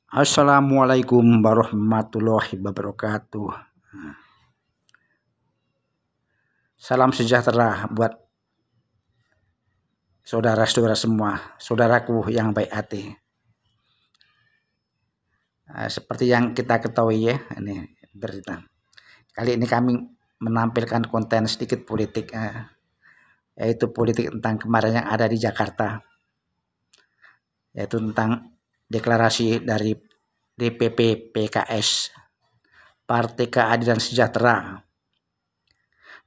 Assalamualaikum warahmatullahi wabarakatuh. Salam sejahtera buat saudara-saudara semua, saudaraku yang baik hati. Seperti yang kita ketahui ya, ini berita. Kali ini kami menampilkan konten sedikit politik, yaitu politik tentang kemarin yang ada di Jakarta, yaitu tentang deklarasi dari DPP PKS, Partai Keadilan Sejahtera,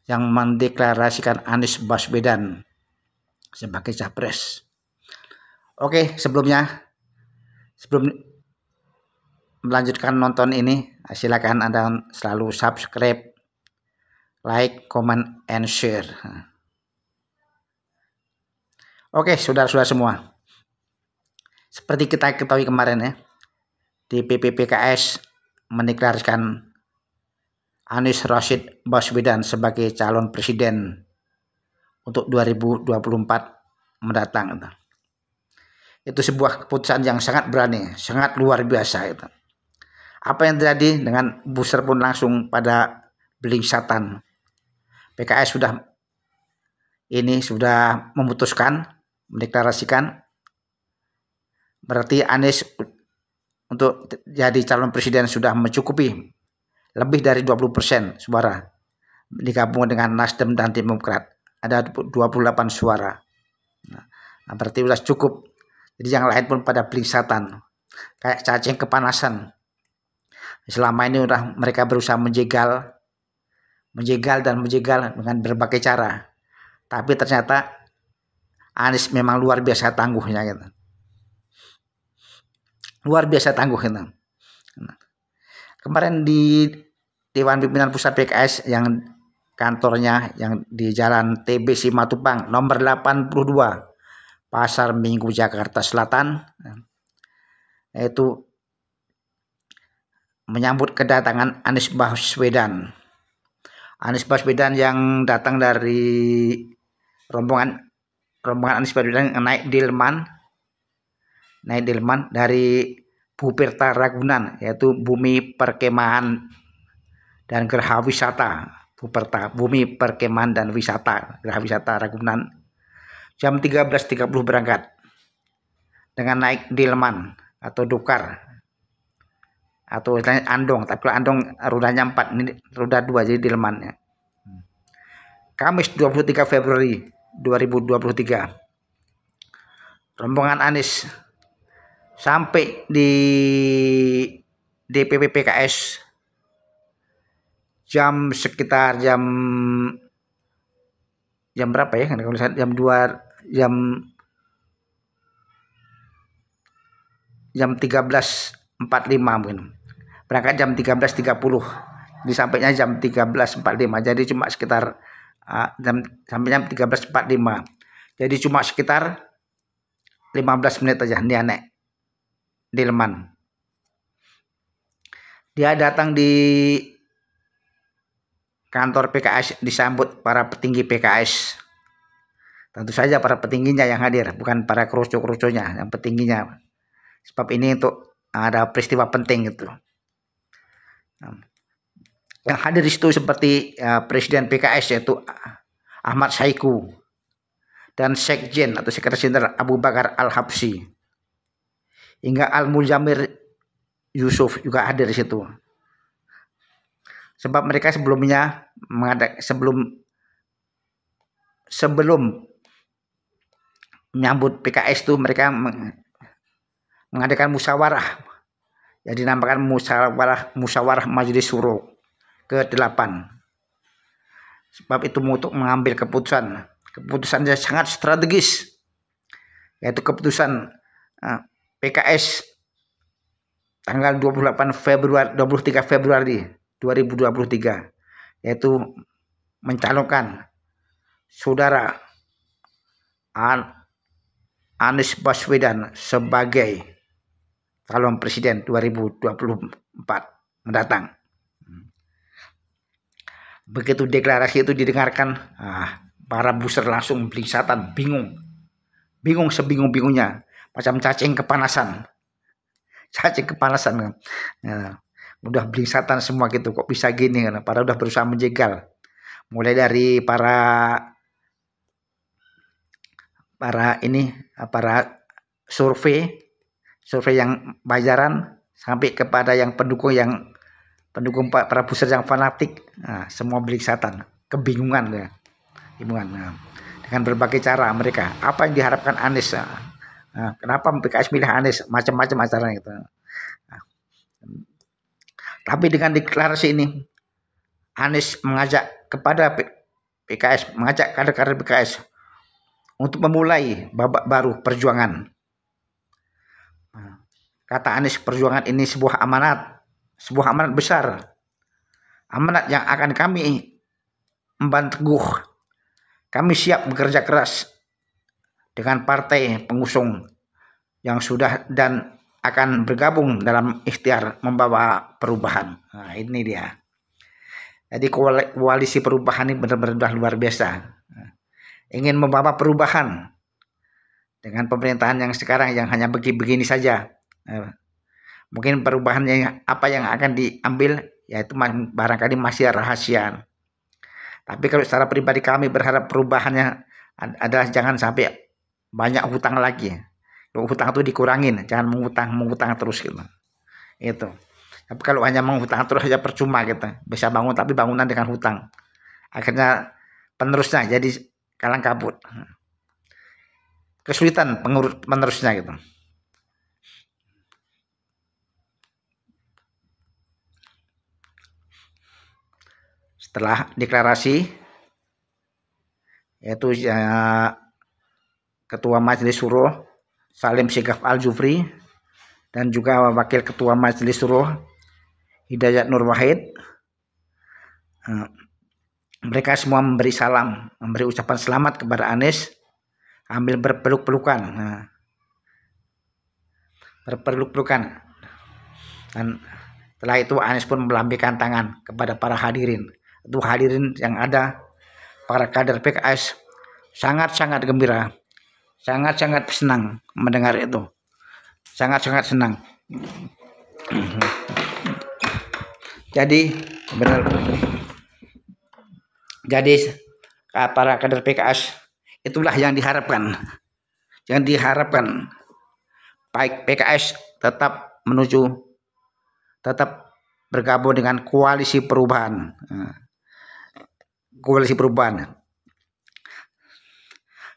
yang mendeklarasikan Anies Baswedan sebagai capres. Oke, sebelum melanjutkan nonton ini, silakan Anda selalu subscribe, like, comment, and share. Oke, saudara-saudara semua, seperti kita ketahui kemarin ya, DPP PKS mendeklarasikan Anies Rashid Baswedan sebagai calon presiden untuk 2024 mendatang. Itu sebuah keputusan yang sangat berani, sangat luar biasa. Apa yang terjadi dengan booster pun langsung pada belingsatan. PKS sudah memutuskan, mendeklarasikan, berarti Anies untuk jadi calon presiden sudah mencukupi lebih dari 20% suara, digabung dengan Nasdem dan Demokrat ada 28 suara. Nah, berarti sudah cukup. Jadi yang lain pun pada belingsatan, kayak cacing kepanasan. Selama ini udah mereka berusaha menjegal dengan berbagai cara, tapi ternyata Anies memang luar biasa tangguhnya gitu. Luar biasa tangguh gitu. Kemarin di Dewan Pimpinan Pusat PKS yang kantornya yang di Jalan TB Simatupang nomor 82 Pasar Minggu Jakarta Selatan, yaitu menyambut kedatangan Anies Baswedan. Anies Baswedan yang datang dari rombongan Anies Baswedan naik Delman dari Buperta Ragunan, yaitu Bumi Perkemahan dan Geraha Wisata Buperta, Bumi Perkemahan dan Wisata Geraha Wisata Ragunan, jam 13.30 berangkat dengan naik Delman atau Dokar atau Andong, tapi kalau Andong rodanya 4, ini roda 2 jadi Delman ya. Kamis 23 Februari 2023 rombongan Anies sampai di DPP PKS sekitar jam berapa ya? Kalau jam 2 jam 13.45 mungkin. Berangkat jam 13.30. Disampainya jam 13.45. Jadi cuma sekitar sampai jam 13.45. Jadi cuma sekitar 15 menit aja dia naik Delman. Dia datang di kantor PKS, disambut para petinggi PKS. Tentu saja para petingginya yang hadir, bukan para kerucu-kerucunya, yang petingginya. Sebab ini untuk ada peristiwa penting gitu. Yang hadir di situ seperti Presiden PKS yaitu Ahmad Saiku dan Sekjen atau Sekretaris Jenderal Abu Bakar Al-Habsyi, hingga Al-Muzamil Yusuf juga hadir di situ. Sebab mereka sebelumnya sebelum menyambut PKS itu mereka mengadakan musyawarah, yang dinamakan musyawarah Majelis Syuro ke-8. Sebab itu untuk mengambil keputusan yang sangat strategis, yaitu keputusan PKS tanggal 23 Februari 2023, yaitu mencalonkan saudara Anies Baswedan sebagai calon presiden 2024 mendatang. Begitu deklarasi itu didengarkan, para booster langsung belingsatan, bingung sebingung-bingungnya, macam cacing kepanasan. saking kepanasan kan. Nah, udah belingsatan semua gitu, kok bisa gini kan, padahal udah berusaha menjegal, mulai dari para survei yang bayaran sampai kepada yang pendukung Pak Prabowo yang fanatik. Nah, semua belingsatan, kebingungan ya. Nah, dengan berbagai cara mereka, apa yang diharapkan Anies. Nah, kenapa PKS milih Anies, macam-macam acaranya gitu. Nah, tapi dengan deklarasi ini Anies mengajak kepada PKS, mengajak kader-kader PKS untuk memulai babak baru perjuangan. Kata Anies, perjuangan ini sebuah amanat besar, amanat yang akan kami emban teguh. Kami siap bekerja keras dengan partai pengusung yang sudah dan akan bergabung dalam ikhtiar membawa perubahan. Nah, ini dia. Jadi koalisi perubahan ini benar-benar luar biasa. Ingin membawa perubahan dengan pemerintahan yang sekarang yang hanya begini saja. Mungkin perubahannya apa yang akan diambil, yaitu barangkali masih rahasia. Tapi kalau secara pribadi kami berharap perubahannya adalah jangan sampai banyak hutang lagi. Hutang itu dikurangin, jangan mengutang terus gitu. Itu. Tapi kalau hanya menghutang terus saja percuma gitu. Bisa bangun tapi bangunan dengan hutang. Akhirnya penerusnya jadi kalang kabut. Kesulitan penerusnya gitu. Setelah deklarasi, yaitu Ketua Majelis Syuro Salim Segaf Al-Jufri dan juga Wakil Ketua Majelis Syuro Hidayat Nur Wahid, mereka semua memberi salam, memberi ucapan selamat kepada Anies, ambil berpeluk-pelukan, dan setelah itu Anies pun melambaikan tangan kepada para hadirin. Itu hadirin yang ada, para kader PKS sangat-sangat gembira, sangat-sangat senang mendengar itu, sangat-sangat senang. Jadi benar, jadi para kader PKS itulah yang diharapkan, baik PKS tetap bergabung dengan koalisi perubahan.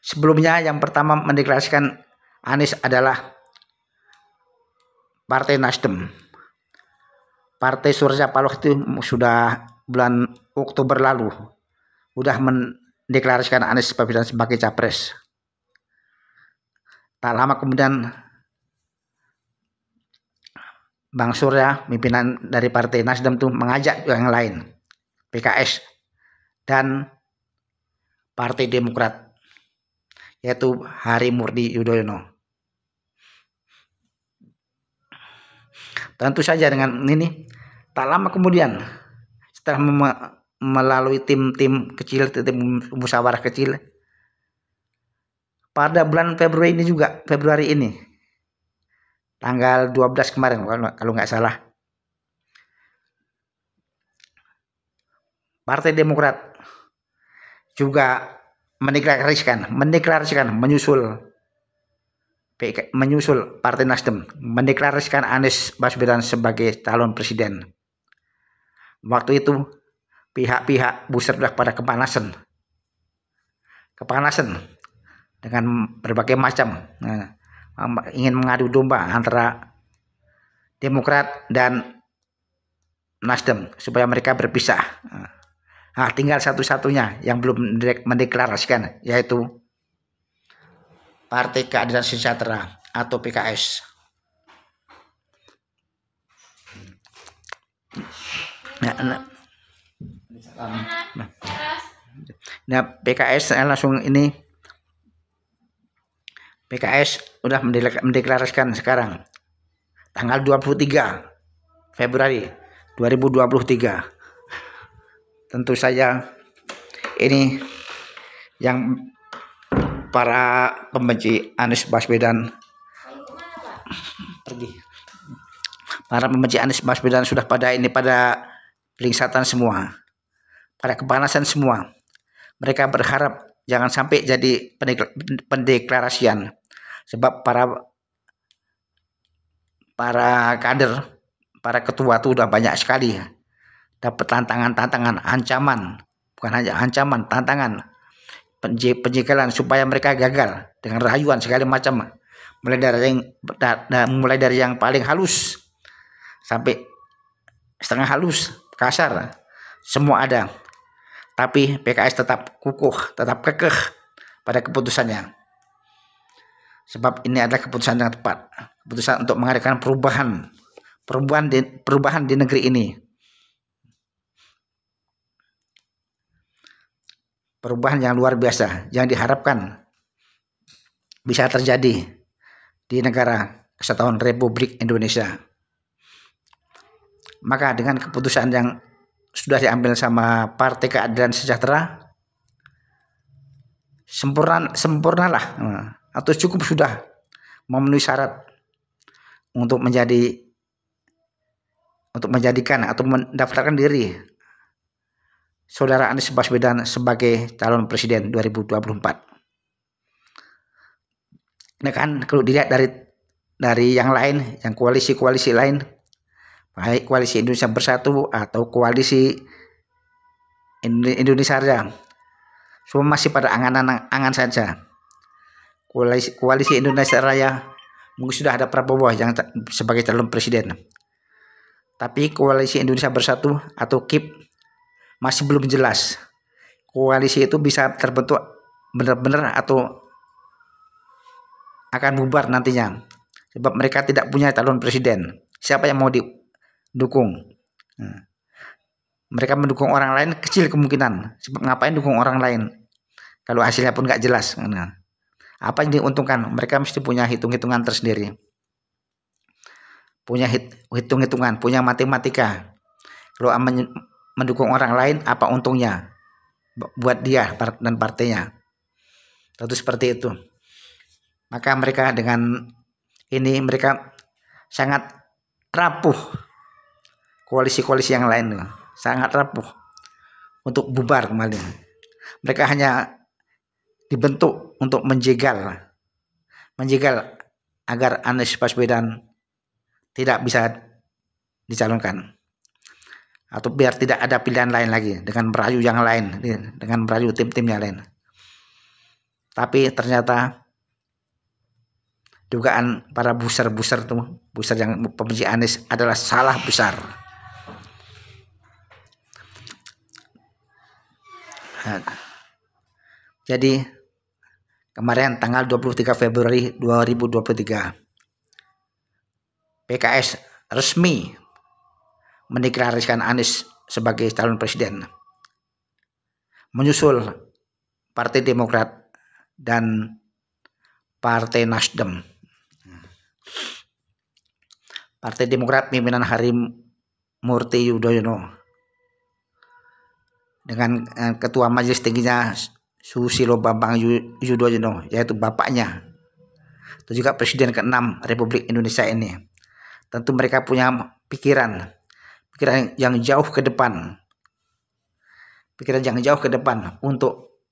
Sebelumnya yang pertama mendeklarasikan Anies adalah Partai Nasdem. Partai Surya Paloh itu sudah bulan Oktober lalu sudah mendeklarasikan Anies sebagai capres. Tak lama kemudian Bang Surya, pimpinan dari Partai Nasdem itu mengajak yang lain, PKS dan Partai Demokrat, yaitu Harimurti Yudhoyono. Tentu saja dengan ini, tak lama kemudian setelah melalui tim kecil, tim musyawarah kecil, pada bulan Februari ini, tanggal 12 kemarin kalau nggak salah, Partai Demokrat juga mendeklarasikan menyusul Partai Nasdem, mendeklarasikan Anies Baswedan sebagai calon presiden. Waktu itu pihak-pihak sudah pada kepanasan dengan berbagai macam, ingin mengadu domba antara Demokrat dan Nasdem supaya mereka berpisah. Nah, tinggal satu-satunya yang belum mendeklarasikan, yaitu Partai Keadilan Sejahtera atau PKS. Nah, PKS langsung ini, PKS sudah mendeklarasikan sekarang tanggal 23 Februari 2023. Tentu saja ini yang para pembenci Anies Baswedan pergi. Para pembenci Anies Baswedan sudah pada pelingsatan semua, pada kepanasan semua. Mereka berharap jangan sampai jadi pendeklarasian, sebab para kader, para ketua itu udah banyak sekali dapat tantangan, ancaman, bukan hanya ancaman, tantangan, penjegalan supaya mereka gagal dengan rayuan segala macam, mulai dari yang paling halus sampai setengah halus, kasar, semua ada. Tapi PKS tetap kukuh, tetap kekeh pada keputusannya. Sebab ini adalah keputusan yang tepat, keputusan untuk mengadakan perubahan di negeri ini. Perubahan yang luar biasa yang diharapkan bisa terjadi di negara Kesatuan Republik Indonesia. Maka dengan keputusan yang sudah diambil sama Partai Keadilan Sejahtera, sempurnalah atau cukup sudah memenuhi syarat untuk menjadikan atau mendaftarkan diri Saudara Anies Baswedan sebagai calon presiden 2024. Nah kan kalau dilihat dari yang lain, yang koalisi lain, baik koalisi Indonesia Bersatu atau koalisi Indonesia Raya, semua masih pada angan-angan saja. Koalisi Indonesia Raya mungkin sudah ada Prabowo yang sebagai calon presiden, tapi koalisi Indonesia Bersatu atau KIP masih belum jelas. Koalisi itu bisa terbentuk benar-benar atau akan bubar nantinya, sebab mereka tidak punya calon presiden. Siapa yang mau didukung? Mereka mendukung orang lain kecil kemungkinan, sebab ngapain dukung orang lain kalau hasilnya pun nggak jelas. Apa yang diuntungkan? Mereka mesti punya hitung-hitungan tersendiri, punya hitung-hitungan, punya matematika. Kalau mendukung orang lain, apa untungnya buat dia dan partainya? Tentu seperti itu. Maka mereka dengan ini mereka sangat rapuh. Koalisi-koalisi yang lain sangat rapuh untuk bubar kembali. Mereka hanya dibentuk untuk menjegal agar Anies Baswedan tidak bisa dicalonkan, atau biar tidak ada pilihan lain lagi dengan merayu yang lain, dengan merayu tim-tim yang lain. Tapi ternyata dugaan para buser yang pembenci Anies adalah salah besar. Jadi kemarin tanggal 23 Februari 2023 PKS resmi mendeklarasikan Anies sebagai calon presiden, menyusul Partai Demokrat dan Partai Nasdem. Partai Demokrat pimpinan Harimurti Yudhoyono dengan Ketua Majelis Tingginya Susilo Bambang Yudhoyono, yaitu bapaknya, itu juga Presiden ke-6 Republik Indonesia ini. Tentu mereka punya pikiran yang jauh ke depan, untuk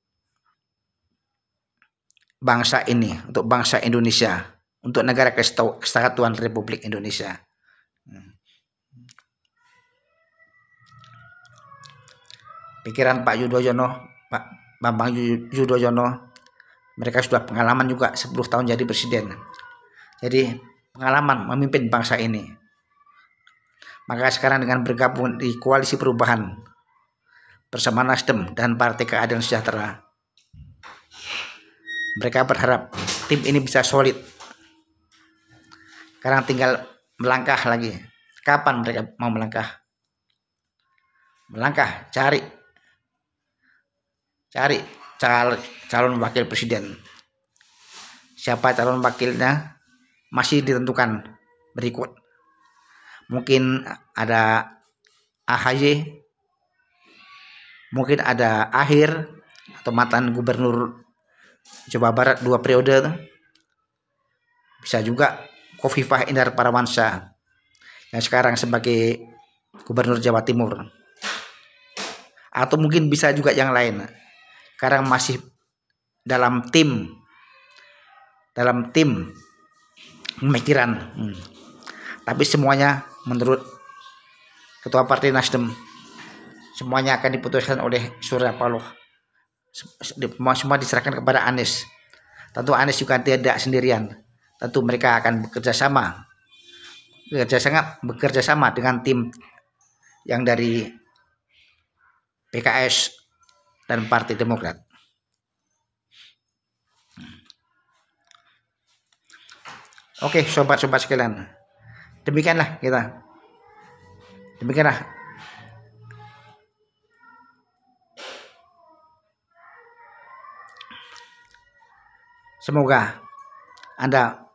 bangsa ini, untuk bangsa Indonesia, untuk negara Kesatuan Republik Indonesia. Pikiran Pak Bambang Yudhoyono, mereka sudah pengalaman juga 10 tahun jadi presiden. Jadi pengalaman memimpin bangsa ini. Maka sekarang dengan bergabung di koalisi perubahan bersama Nasdem dan Partai Keadilan Sejahtera, mereka berharap tim ini bisa solid. Sekarang tinggal melangkah lagi. Kapan mereka mau melangkah? Cari calon wakil presiden. Siapa calon wakilnya masih ditentukan berikut. Mungkin ada AHY, mungkin ada Akhir atau mantan gubernur Jawa Barat 2 periode. Bisa juga Khofifah Indar Parawansa yang sekarang sebagai Gubernur Jawa Timur, atau mungkin bisa juga yang lain. Sekarang masih dalam tim pemikiran, tapi semuanya menurut Ketua Partai Nasdem semuanya akan diputuskan oleh Surya Paloh. Semua diserahkan kepada Anies. Tentu Anies juga tidak sendirian. Tentu mereka akan bekerja sama dengan tim yang dari PKS dan Partai Demokrat. Oke, sobat-sobat sekalian, demikianlah kita. Demikianlah semoga Anda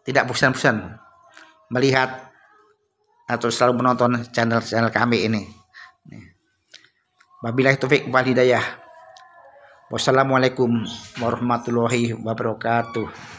tidak bosan-bosan melihat atau selalu menonton channel-channel kami ini. Wabillahi taufik wal hidayah. Wassalamualaikum warahmatullahi wabarakatuh.